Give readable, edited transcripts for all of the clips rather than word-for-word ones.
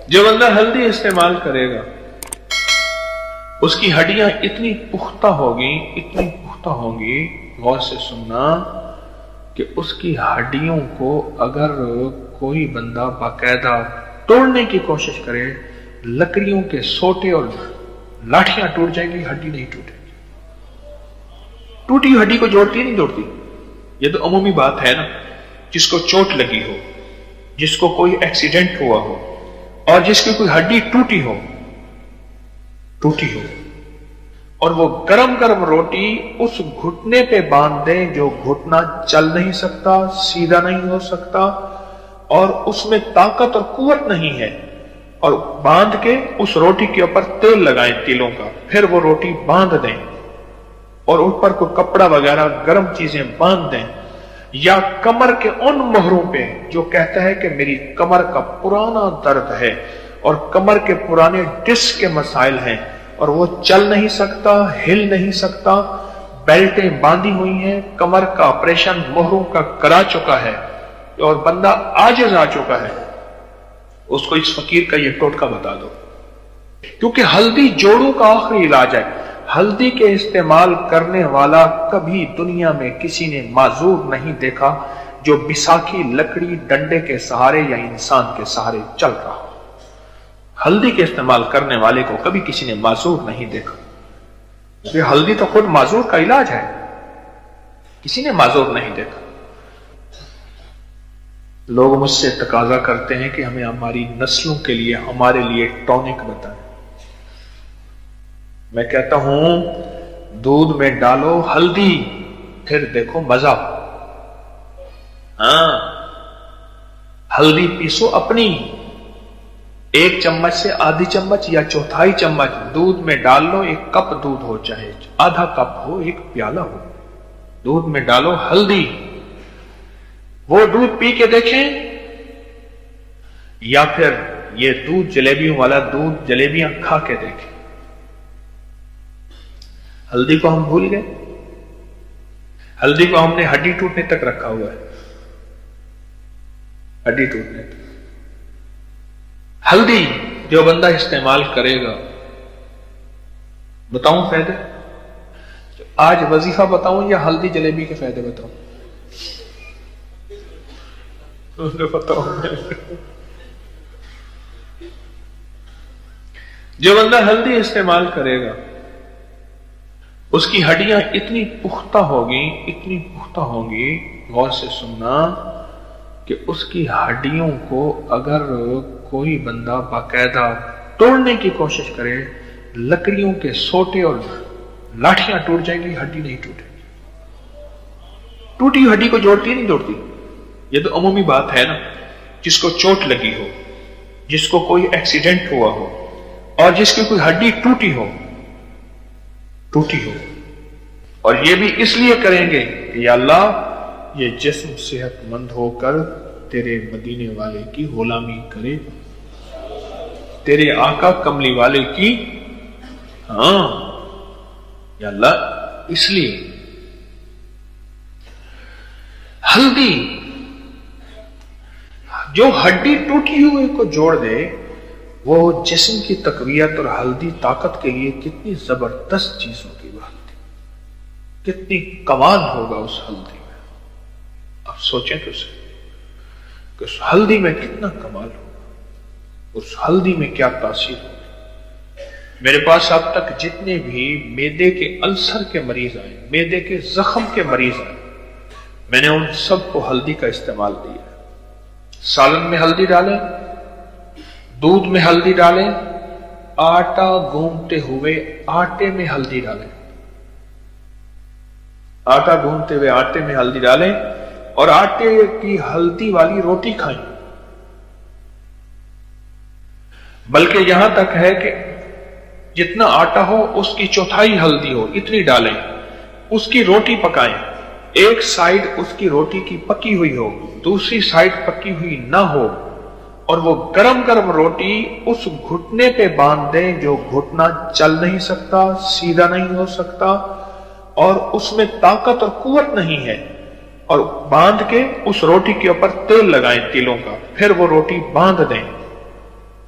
جو بندہ ہلدی استعمال کرے گا اس کی ہڈیاں اتنی پختہ ہوگی، غور سے سننا، کہ اس کی ہڈیوں کو اگر کوئی بندہ باقاعدہ توڑنے کی کوشش کرے، لکڑیوں کے سوٹے اور لاٹھیاں ٹوٹ جائیں گی، ہڈی نہیں ٹوٹے گی۔ ٹوٹی ہڈی کو جوڑتی نہیں توڑتی، یہ تو عمومی بات ہے نا۔ جس کو چوٹ لگی ہو، جس کو کوئی ایکسیڈنٹ ہوا ہو، اور جس کی کوئی ہڈی ٹوٹی ہو اور وہ گرم گرم روٹی اس گھٹنے پہ باندھ دیں جو گھٹنا چل نہیں سکتا، سیدھا نہیں ہو سکتا، اور اس میں طاقت اور قوت نہیں ہے، اور باندھ کے اس روٹی کے اوپر تیل لگائیں تیلوں کا، پھر وہ روٹی باندھ دیں اور اوپر کو کپڑا وغیرہ گرم چیزیں باندھ دیں، یا کمر کے ان مہروں پہ جو کہتا ہے کہ میری کمر کا پرانا درد ہے اور کمر کے پرانے ڈسک کے مسائل ہیں اور وہ چل نہیں سکتا، ہل نہیں سکتا، بیلٹیں باندھی ہوئی ہیں، کمر کا آپریشن مہروں کا کرا چکا ہے اور بندہ عاجز آ چکا ہے، اس کو اس فقیر کا یہ ٹوٹکا بتا دو، کیونکہ ہلدی جوڑوں کا آخری علاج ہے۔ ہلدی کے استعمال کرنے والا کبھی دنیا میں کسی نے معذور نہیں دیکھا جو بساکھی لکڑی ڈنڈے کے سہارے یا انسان کے سہارے چل رہا ہو۔ ہلدی کے استعمال کرنے والے کو کبھی کسی نے معذور نہیں دیکھا۔ یہ ہلدی تو خود معذور کا علاج ہے، کسی نے معذور نہیں دیکھا۔ لوگ مجھ سے تقاضا کرتے ہیں کہ ہمیں ہماری نسلوں کے لیے، ہمارے لیے ٹونک بتائیں۔ میں کہتا ہوں دودھ میں ڈالو ہلدی، پھر دیکھو مزہ۔ ہاں، ہلدی پیسو اپنی، 1 چمچ سے آدھی چمچ یا چوتھائی چمچ دودھ میں ڈال لو، 1 کپ دودھ ہو، چاہے آدھا کپ ہو، 1 پیالہ ہو، دودھ میں ڈالو ہلدی، وہ دودھ پی کے دیکھیں، یا پھر یہ دودھ جلیبیوں والا دودھ جلیبیاں کھا کے دیکھیں۔ ہلدی کو ہم بھول گئے، ہلدی کو ہم نے ہڈی ٹوٹنے تک رکھا ہوا ہے، ہڈی ٹوٹنے تک۔ ہلدی جو بندہ استعمال کرے گا، بتاؤں فائدے؟ آج وظیفہ بتاؤں یا ہلدی جلیبی کے فائدے بتاؤں؟ جو بندہ ہلدی استعمال کرے گا اس کی ہڈیاں اتنی پختہ ہوگی، غور سے سننا، کہ اس کی ہڈیوں کو اگر کوئی بندہ باقاعدہ توڑنے کی کوشش کرے، لکڑیوں کے سوٹے اور لاٹھیاں ٹوٹ جائیں گی، ہڈی نہیں ٹوٹے گی۔ ٹوٹی ہڈی کو جوڑتی نہیں توڑتی، یہ تو عمومی بات ہے نا۔ جس کو چوٹ لگی ہو، جس کو کوئی ایکسیڈنٹ ہوا ہو، اور جس کی کوئی ہڈی ٹوٹی ہو، اور یہ بھی اس لیے کریں گے کہ یا اللہ یہ جسم صحت مند ہو کر تیرے مدینے والے کی غلامی کرے، تیرے آقا کملی والے کی، ہاں یا اللہ، اس لیے ہلدی جو ہڈی ٹوٹی ہوئی کو جوڑ دے، وہ جسم کی تقویت، اور ہلدی طاقت کے لیے کتنی زبردست چیز ہوگی، وہ ہلدی کتنی کمال ہوگا اس ہلدی میں۔ اب سوچیں تو صحیح کہ اس ہلدی میں کتنا کمال ہوگا، اس ہلدی میں کیا تاثیر ہوگی۔ میرے پاس اب تک جتنے بھی معدے کے السر کے مریض آئے، معدے کے زخم کے مریض آئے، میں نے ان سب کو ہلدی کا استعمال دیا۔ سالن میں ہلدی ڈالیں، دودھ میں ہلدی ڈالیں، آٹا گوندتے ہوئے آٹے میں ہلدی ڈالیں، آٹا گوندتے ہوئے آٹے میں ہلدی ڈالیں، اور آٹے کی ہلدی والی روٹی کھائیں، بلکہ یہاں تک ہے کہ جتنا آٹا ہو اس کی چوتھائی ہلدی ہو، اتنی ڈالیں، اس کی روٹی پکائیں، ایک سائیڈ اس کی روٹی کی پکی ہوئی ہو، دوسری سائیڈ پکی ہوئی نہ ہو، اور وہ گرم گرم روٹی اس گھٹنے پہ باندھ دیں جو گھٹنا چل نہیں سکتا، سیدھا نہیں ہو سکتا، اور اس میں طاقت اور قوت نہیں ہے، اور باندھ کے اس روٹی کے اوپر تیل لگائیں تیلوں کا، پھر وہ روٹی باندھ دیں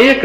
1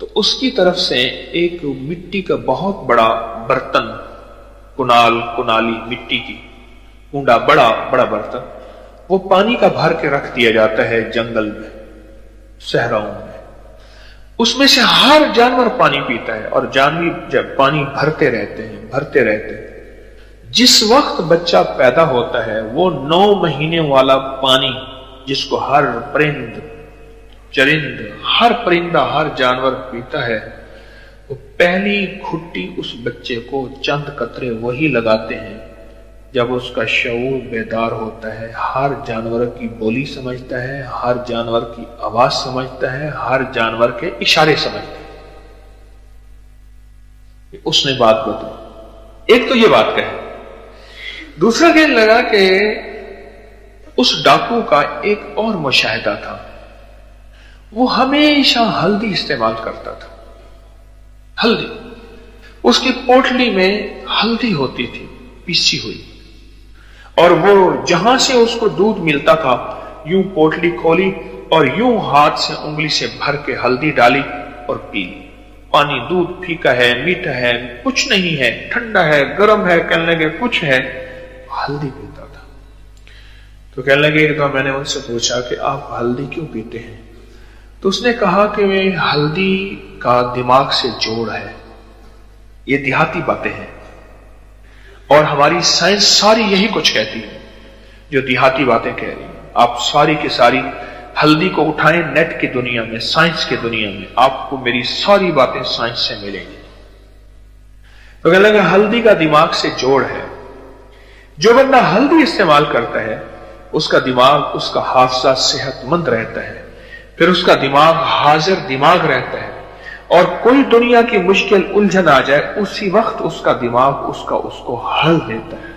تو اس کی طرف سے ایک مٹی کا بہت بڑا برتن، کنالی مٹی کی کنڈا، بڑا بڑا برتن، وہ پانی کا بھر کے رکھ دیا جاتا ہے جنگل میں، صحراؤں میں۔ اس میں سے ہر جانور پانی پیتا ہے، اور جانور جب پانی بھرتے رہتے ہیں۔ جس وقت بچہ پیدا ہوتا ہے وہ 9 مہینے والا پانی، جس کو ہر پرندہ، ہر جانور پیتا ہے، وہ پہلی گھٹی اس بچے کو چند قطرے وہی لگاتے ہیں جب اس کا شعور بیدار ہوتا ہے، ہر جانور کی بولی سمجھتا ہے، ہر جانور کی آواز سمجھتا ہے، ہر جانور کے اشارے سمجھتا ہے۔ اس نے بات بتائی، ایک تو یہ بات کہے، دوسرا کہنے لگا کہ اس ڈاکو کا ایک اور مشاہدہ تھا، وہ ہمیشہ ہلدی استعمال کرتا تھا۔ ہلدی، اس کی پوٹلی میں ہلدی ہوتی تھی پیسی ہوئی، اور وہ جہاں سے اس کو دودھ ملتا تھا یوں پوٹلی کھولی اور یوں ہاتھ سے انگلی سے بھر کے ہلدی ڈالی اور پی لی۔ پانی، دودھ پھیکا ہے، میٹھا ہے، کچھ نہیں ہے، ٹھنڈا ہے، گرم ہے، کہنے لگے کچھ ہے، ہلدی پیتا تھا۔ تو کہنے لگے ایک دفعہ میں نے ان سے پوچھا کہ آپ ہلدی کیوں پیتے ہیں؟ تو اس نے کہا کہ ہلدی کا دماغ سے جوڑ ہے۔ یہ دیہاتی باتیں ہیں، اور ہماری سائنس ساری یہی کچھ کہتی ہے جو دیہاتی باتیں کہہ رہی ہیں۔ آپ ساری کی ساری ہلدی کو اٹھائیں نیٹ کی دنیا میں، سائنس کی دنیا میں، آپ کو میری ساری باتیں سائنس سے ملیں گی۔ تو کہنے لگا ہلدی کا دماغ سے جوڑ ہے، جو بندہ ہلدی استعمال کرتا ہے اس کا دماغ، اس کا حافظہ صحت مند رہتا ہے، پھر اس کا دماغ حاضر دماغ رہتا ہے، اور کوئی دنیا کی مشکل الجھن آ جائے اسی وقت اس کا دماغ اس کو حل دیتا ہے۔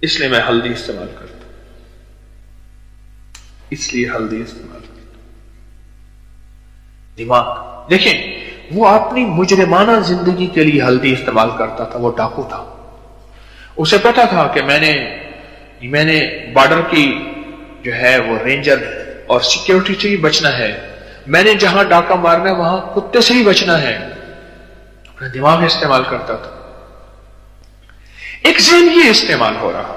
اس لیے میں ہلدی استعمال کرتا ہوں، اس لیے ہلدی استعمال کرتا ہوں۔ دماغ دیکھیں، وہ اپنی مجرمانہ زندگی کے لیے ہلدی استعمال کرتا تھا، وہ ڈاکو تھا۔ اسے پتا تھا کہ میں نے بارڈر کی جو ہے وہ رینجر اور سیکیورٹی سے ہی بچنا ہے، میں نے جہاں ڈاکہ مارنا ہے وہاں کتے سے ہی بچنا ہے، اپنا دماغ استعمال کرتا تھا۔ ایک ذہن یہ استعمال ہو رہا،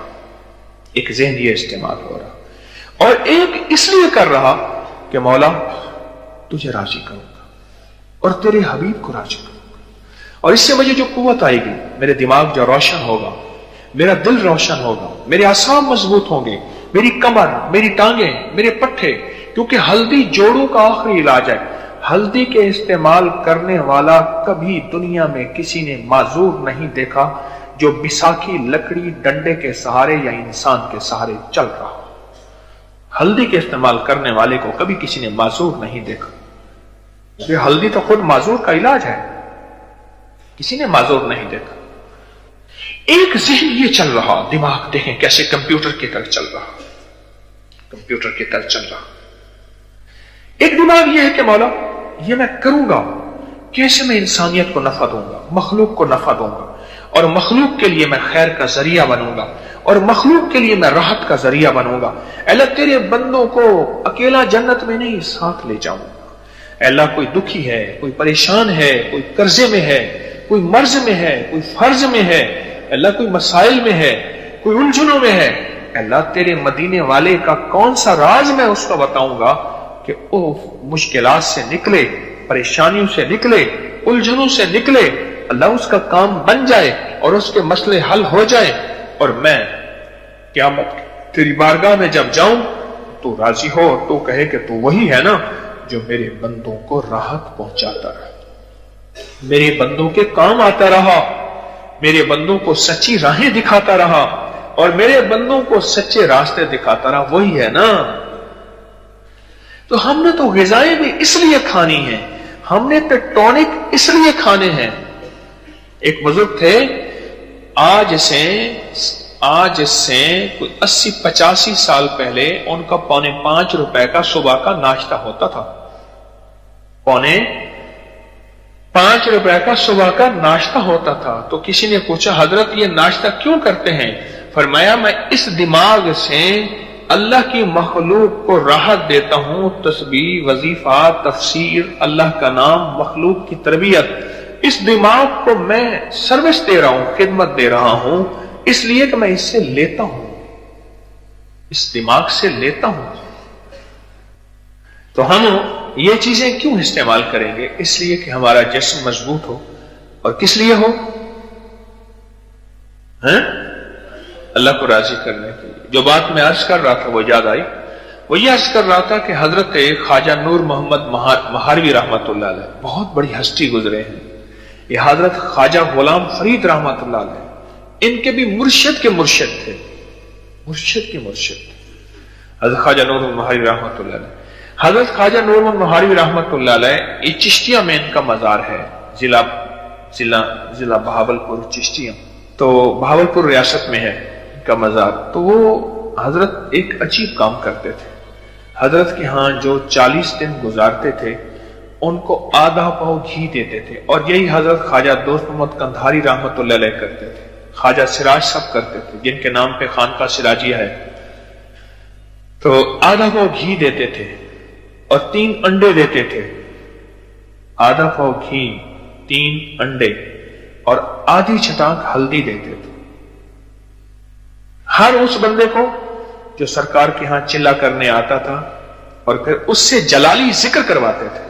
اور ایک اس لیے کر رہا کہ مولا تجھے راضی کروں گا اور تیرے حبیب کو راضی کروں گا، اور اس سے مجھے جو قوت آئے گی، میرے دماغ جو روشن ہوگا، میرا دل روشن ہوگا، میرے اعصاب مضبوط ہوں گے، میری کمر، میری ٹانگیں، میرے پٹھے، کیونکہ ہلدی جوڑوں کا آخری علاج ہے۔ ہلدی کے استعمال کرنے والا کبھی دنیا میں کسی نے معذور نہیں دیکھا جو بساکھی لکڑی ڈنڈے کے سہارے یا انسان کے سہارے چل رہا۔ ہلدی کے استعمال کرنے والے کو کبھی کسی نے معذور نہیں دیکھا۔ یہ ہلدی تو خود معذور کا علاج ہے، کسی نے معذور نہیں دیکھا۔ ایک ذہن یہ چل رہا، دماغ دیکھیں کیسے کمپیوٹر کی طرح چل رہا، ایک دماغ یہ ہے کہ مولا یہ میں کروں گا، کیسے میں انسانیت کو نفع دوں گا، مخلوق کو نفع دوں گا، اور مخلوق کے لیے میں خیر کا ذریعہ بنوں گا، اور مخلوق کے لیے میں راحت کا ذریعہ بنوں گا۔ اللہ تیرے بندوں کو اکیلا جنت میں نہیں ساتھ لے جاؤں گا۔ اللہ کوئی دکھی ہے، کوئی پریشان ہے، کوئی قرضے میں ہے، کوئی مرض میں ہے، کوئی فرض میں ہے، اللہ کوئی مسائل میں ہے، کوئی الجھنوں میں ہے، اللہ تیرے مدینے والے کا کون سا راز میں اس کو بتاؤں گا کہ وہ مشکلات سے نکلے، پریشانیوں سے نکلے، الجھنوں سے نکلے، اللہ اس کا کام بن جائے اور اس کے مسئلے حل ہو جائے، اور میں قیامت تیری بارگاہ میں جب جاؤں تو راضی ہو، تو کہے کہ تو وہی ہے نا جو میرے بندوں کو راحت پہنچاتا رہا، میرے بندوں کے کام آتا رہا، میرے بندوں کو سچی راہیں دکھاتا رہا، اور میرے بندوں کو سچے راستے دکھاتا رہا، وہی ہے نا۔ تو ہم نے تو غذائیں بھی اس لیے کھانی ہیں، ہم نے تو ٹونک اس لیے کھانے ہیں۔ ایک بزرگ تھے، آج سے کوئی 80-85 سال پہلے ان کا 4.25 روپے کا صبح کا ناشتہ ہوتا تھا، 4.25 روپے کا صبح کا ناشتہ ہوتا تھا۔ تو کسی نے پوچھا حضرت یہ ناشتہ کیوں کرتے ہیں؟ فرمایا میں اس دماغ سے اللہ کی مخلوق کو راحت دیتا ہوں، تسبیح، وظیفہ، تفسیر، اللہ کا نام، مخلوق کی تربیت، اس دماغ کو میں سروس دے رہا ہوں، خدمت دے رہا ہوں، اس لیے کہ میں اس سے لیتا ہوں، اس دماغ سے لیتا ہوں۔ تو ہم یہ چیزیں کیوں استعمال کریں گے؟ اس لیے کہ ہمارا جسم مضبوط ہو۔ اور کس لیے ہو؟ اللہ کو راضی کرنے کے لیے۔ جو بات میں عرض کر رہا تھا وہ یاد آئی، وہ یہ عرض کر رہا تھا کہ حضرت خواجہ نور محمد مہاروی رحمت اللہ علیہ بہت بڑی ہستی گزرے ہیں۔ یہ حضرت خواجہ غلام فرید رحمت اللہ علیہ ان کے بھی مرشد کے مرشد تھے، مرشد کے مرشد تھے حضرت خواجہ نور محمد مہاروی رحمت اللہ علیہ۔ حضرت خواجہ نور محمد مہاروی رحمت اللہ علیہ یہ چشتیہ میں ان کا مزار ہے، ضلع بہاولپور چشتیہ، تو بہاولپور ریاست میں ہے ان کا مزار۔ تو وہ حضرت ایک عجیب کام کرتے تھے، حضرت کے ہاں جو 40 دن گزارتے تھے ان کو آدھا پاؤ گھی دیتے تھے، اور یہی حضرت خواجہ دوست محمد کندھاری رحمت اللہ علیہ کرتے تھے، خواجہ سراج صاحب کرتے تھے جن کے نام پہ خانقاہ سراجیہ ہے۔ تو آدھا پاؤ گھی دیتے تھے اور 3 انڈے دیتے تھے، آدھا پاؤ گھی، 3 انڈے اور آدھی چٹاک ہلدی دیتے تھے ہر اس بندے کو جو سرکار کے ہاں چلا کرنے آتا تھا، اور پھر اس سے جلالی ذکر کرواتے تھے۔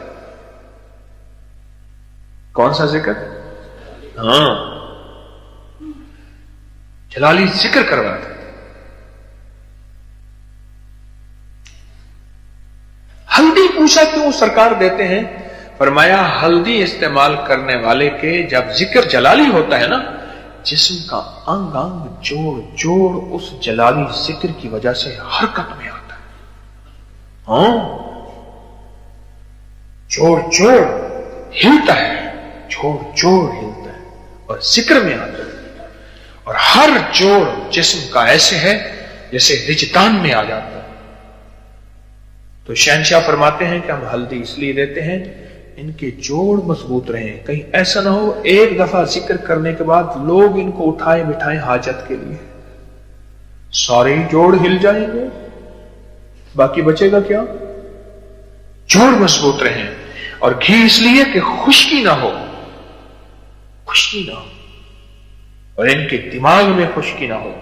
کون سا ذکر؟ ہاں، جلالی ذکر کرواتے تھے۔ ہلدی پوچھا کیوں سرکار دیتے ہیں؟ فرمایا ہلدی استعمال کرنے والے کے جب ذکر جلالی ہوتا ہے نا، جسم کا انگ انگ جوڑ جوڑ اس جلالی ذکر کی وجہ سے حرکت میں آتا ہے۔ ہاں، جوڑ جوڑ ہلتا ہے، جوڑ جوڑ ہلتا ہے اور ذکر میں آتا ہے، اور ہر جوڑ جسم کا ایسے ہے جیسے رجتان میں آ جاتا ہے۔ تو شہنشاہ فرماتے ہیں کہ ہم ہلدی اس لیے دیتے ہیں ان کے جوڑ مضبوط رہیں، کہیں ایسا نہ ہو ایک دفعہ ذکر کرنے کے بعد لوگ ان کو اٹھائے بٹھائیں حاجت کے لیے، سارے جوڑ ہل جائیں گے، باقی بچے گا کیا؟ جوڑ مضبوط رہیں۔ اور گھی اس لیے کہ خشکی نہ ہو، خشکی نہ ہو، اور ان کے دماغ میں خشکی نہ ہو۔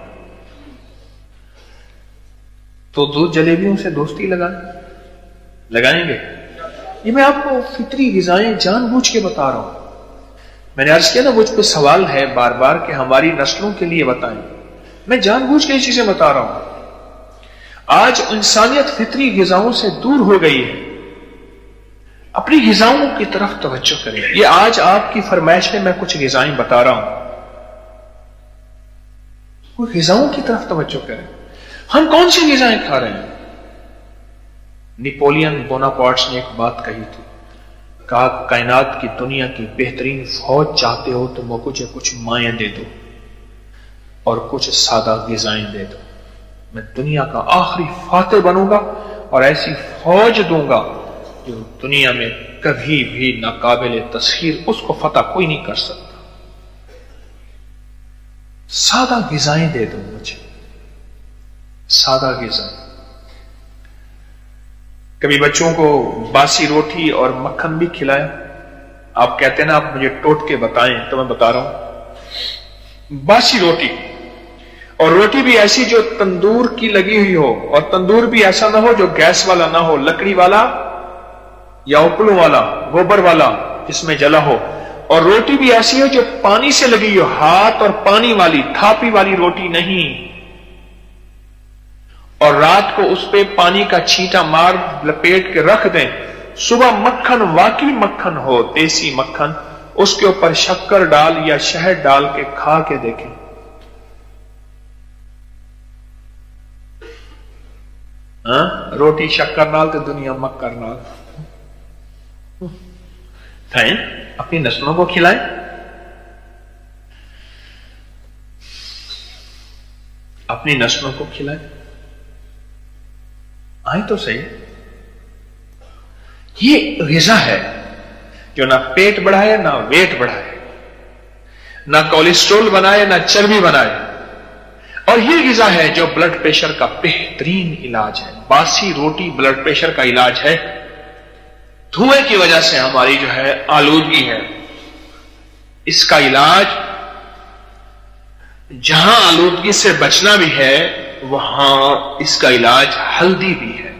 تو دودھ جلیبیوں سے دوستی لگائیں گے؟ یہ میں آپ کو فطری غذائیں جان بوجھ کے بتا رہا ہوں۔ میں نے عرض کیا نا مجھ پہ سوال ہے بار بار کہ ہماری نسلوں کے لیے بتائیں، میں جان بوجھ کے یہ چیزیں بتا رہا ہوں۔ آج انسانیت فطری غذاؤں سے دور ہو گئی ہے، اپنی غذاؤں کی طرف توجہ کریں۔ یہ آج آپ کی فرمائش میں کچھ غذائیں بتا رہا ہوں، وہ غذاؤں کی طرف توجہ کریں۔ ہم کون سی غذائیں کھا رہے ہیں؟ نیپولین بوناپارٹس نے ایک بات کہی تھی، کہا کائنات کی دنیا کی بہترین فوج چاہتے ہو تو مجھے کچھ مائیں دے دو اور کچھ سادہ غذائیں دے دو، میں دنیا کا آخری فاتح بنوں گا اور ایسی فوج دوں گا جو دنیا میں کبھی بھی ناقابل تسخیر، اس کو فتح کوئی نہیں کر سکتا۔ سادہ غذائیں دے دو مجھے، سادہ غذائیں۔ کبھی بچوں کو باسی روٹی اور مکھن بھی کھلایا؟ آپ کہتے ہیں نا آپ مجھے ٹوٹ کے بتائیں، تو میں بتا رہا ہوں، باسی روٹی، اور روٹی بھی ایسی جو تندور کی لگی ہوئی ہو، اور تندور بھی ایسا نہ ہو جو گیس والا نہ ہو، لکڑی والا یا اپلوں والا، گوبر والا جس میں جلا ہو، اور روٹی بھی ایسی ہو جو پانی سے لگی ہو، ہاتھ اور پانی والی، تھاپی والی روٹی نہیں، اور رات کو اس پہ پانی کا چھینٹا مار لپیٹ کے رکھ دیں، صبح مکھن، واقعی مکھن ہو، دیسی مکھن، اس کے اوپر شکر ڈال یا شہد ڈال کے کھا کے دیکھیں، روٹی شکر نال تو دنیا مکر نال۔ اپنی نسلوں کو کھلائیں، اپنی نسلوں کو کھلائیں، آئیں تو صحیح۔ یہ غذا ہے جو نہ پیٹ بڑھائے نہ ویٹ بڑھائے، نہ کولیسٹرول بنائے نہ چربی بنائے۔ اور یہ غذا ہے جو بلڈ پریشر کا بہترین علاج ہے. باسی روٹی بلڈ پریشر کا علاج ہے. دھوئے کی وجہ سے ہماری جو ہے آلودگی ہے، اس کا علاج جہاں آلودگی سے بچنا بھی ہے وہاں اس کا علاج ہلدی بھی ہے.